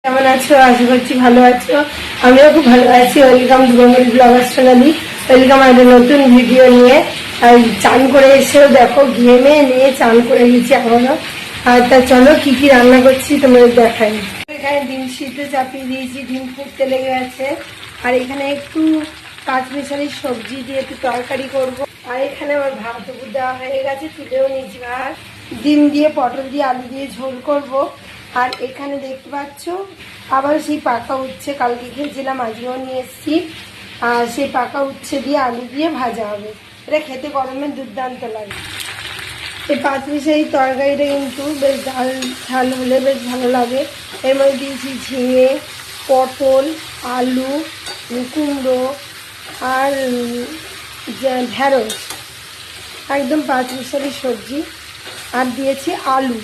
কেমন আছো? আশা করছি ভালো আছো। আমিও খুব ভালো আছি। ওয়েলকাম ডুবামুড়ি ব্লগার্স চ্যানেলে। ওয়েলকাম একটা নতুন ভিডিও নিয়ে। আর চান করে এসেও দেখো ঘেমে নিয়ে চান করে গেছি এখনো। আর তা চলো কি কি রান্না করছি তোমাদের দেখাই। এখানে ডিম সিদ্ধ চাপিয়ে দিয়েছি, ডিম ফুটতে লেগে আছে। আর এখানে একটু কাঁচমিশালি সবজি দিয়ে একটু তরকারি করবো। আর এখানে আমার ভাত দেওয়া হয়ে গেছে, তুলেও নিয়েছি ভাত। ডিম দিয়ে পটল দিয়ে আলু দিয়ে ঝোল করব। আর এখানে দেখতে পাচ্ছ আবার সেই পাকা উচ্ছে কালকে খেয়েছিলাম, আজকেও নিয়ে এসেছি। আর সেই পাকা উচ্ছে দিয়ে আলু দিয়ে ভাজা হবে। এটা খেতে গরমে দুর্দান্ত লাগে। এই পাঁচমিশালি তরকারিটা কিন্তু বেশ ঝাল হলে বেশ ভালো লাগে। এর মধ্যে দিয়েছি ঝিঙে, পটল, আলু, কুমড়ো আর ঢেঁড়স, একদম পাঁচমিশালি সবজি। আর দিয়েছি আলু।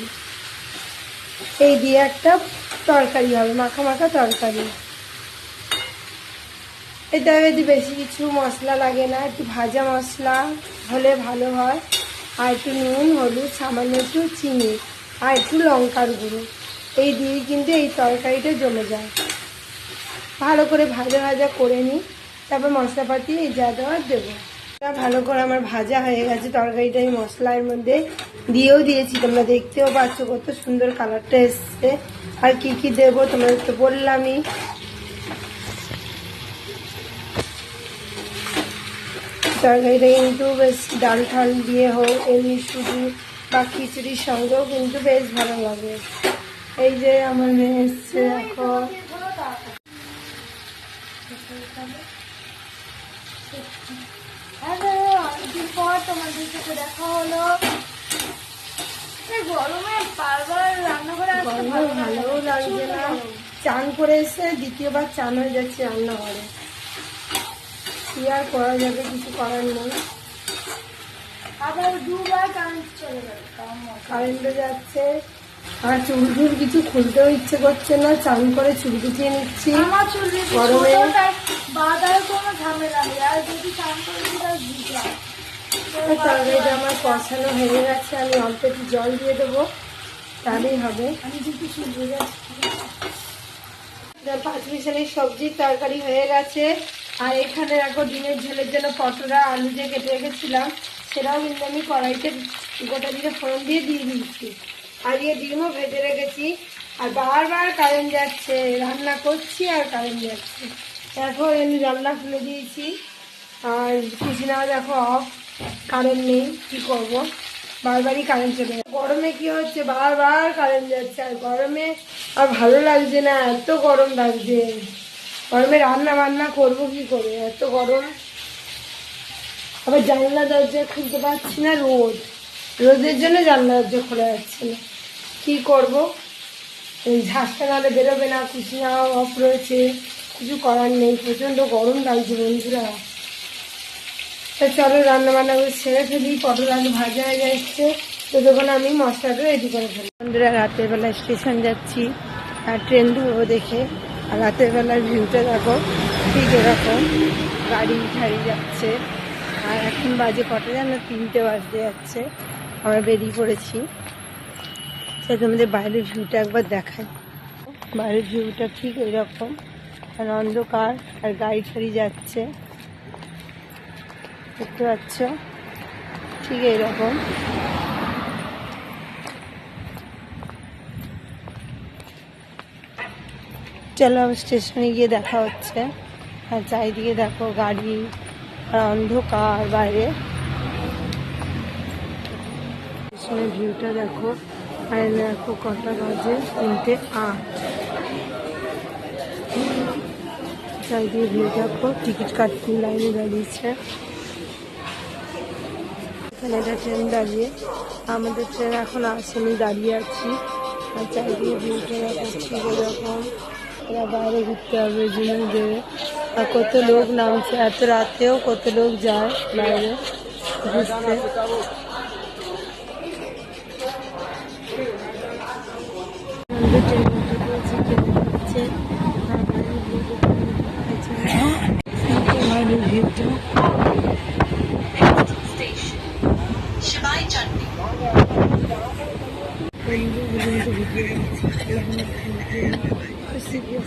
এই দিয়ে একটা তরকারি হবে, মাখা মাখা তরকারি। এটা যদি বেশি কিছু মশলা লাগে না, একটু ভাজা মশলা হলে ভালো হয়। আর একটু নুন, হলুদ, সামান্য একটু চিনি আর একটু লঙ্কার গুঁড়ো, এই দিয়ে কিন্তু এই তরকারিটা জমে যায়। ভালো করে ভাজা ভাজা করে নিই, তারপর মশলাপাতি এই যা দেওয়ার দেবো। ভালো করে আমার ভাজা হয়ে গেছে তরকারিটা। এই মশলার মধ্যে দিয়েও দিয়েছি, তোমরা দেখতেও পাচ্ছ কত সুন্দর কালারটা এসছে। আর কি কি দেবো তোমাদের তো বললামই। তরকারিটা কিন্তু বেশ ডাল ঠাল দিয়ে হোক, এমনি শুধু বা খিচুড়ির সঙ্গেও কিন্তু বেশ ভালো লাগে। এই যে আমার মেয়ে এসছে এখন। তোমাদের সাথে দেখা হলো। গরমে বারবার রান্না করে ভালোও লাগছে না। চান করে এসে দ্বিতীয়বার চান হয়ে যাচ্ছে রান্নাঘরে। কি আর করা যাবে, কিছু করার নেই। আবার দুবার কারেন্ট চলে যাবে, কারেন্টও যাচ্ছে। আর চুল কিছু খুলতেও ইচ্ছে করছে না, চান করে চুল কুচিয়ে নিচ্ছি গরমে। কোনো ঝামেলা নেই, আর যদি চান করে তরকারিটা আমার কষানো হয়ে গেছে। আমি অল্প একটু জল দিয়ে দেবো, তাহলেই হবে। আমি যদি পাঁচমিশালি সবজির তরকারি হয়ে গেছে। আর এখানে দেখো ডিমের ঝোলের জন্য পটল আর আলু যে কেটে রেখেছিলাম, সেটাও কিন্তু আমি কড়াইতে গোটা দিয়ে ফোড়ন দিয়ে দিয়েছি। আর ডিমও ভেজে রেখেছি। আর বারবার কারেন্ট যাচ্ছে, রান্না করছি আর কারেন্ট যাচ্ছে। এখন আমি রান্না খুলে দিয়েছি। আর কিচেনেও দেখো অফ, কারেন্ট নেই, কি করব, বারবারই কারেন্ট চলে যাচ্ছে। গরমে কি হচ্ছে, বারবার কারেন্ট যাচ্ছে। আর গরমে আর ভালো লাগছে না, এত গরম লাগছে। গরমে রান্না বান্না করবো কি করে, এত গরম। আবার জানলা দরজা খুলতে পারছি না, রোদের জন্য জানলা দরজা খোলা যাচ্ছে না। কি করবো, এই ঝাঁসটা নাহলে বেরোবে না। কুচিনাও অফ রয়েছে, কিছু করার নেই। প্রচণ্ড গরম লাগছে বন্ধুরা। তা চলো রান্না বান্না করে ছেড়ে ফেলি। পটল আলু ভাজা হয়ে যাচ্ছে, তো তখন আমি মশলাটা রেডি করে ফেলি। বন্ধুরা রাতের বেলা স্টেশন যাচ্ছি আর ট্রেন ধরবো দেখে। আর রাতের বেলার ভিউটা দেখো, ঠিক এরকম গাড়ি ঠাড়ি যাচ্ছে। আর এখন বাজে কটা জানো, 3টে বাজতে যাচ্ছে। আমরা বেরিয়ে পড়েছি। তাই তোমাদের বাইরের ভিউটা একবার দেখাই। বাইরের ভিউটা ঠিক এরকম, আর অন্ধকার, আর গাড়ি ঠাড়ি যাচ্ছে, দেখতে পাচ্ছ, ঠিক এইরকম। চলো স্টেশনে গিয়ে দেখা হচ্ছে। আর চারিদিকে দেখো গাড়ি আর অন্ধকার বাইরে। স্টেশনের ভিউটা দেখো। আর দেখো কটা বাজে, 3:08। চারিদিকে ভিউ দেখো, টিকিট কাটতে লাইনে দাঁড়িয়েছে। এখানে একটা ট্রেন দাঁড়িয়ে, আমাদের ট্রেন এখন আসেনি, দাঁড়িয়ে আছি। আর চারিদিকে ভিউটা দেখো ঠিক এরকম। এরা বাইরে ঘুরতে হবে, জন্য দেবে। আর কত লোক নামছে, এত রাতেও কত লোক যায় বাইরে ঘুরতে। ভিউটা সিরিয়াস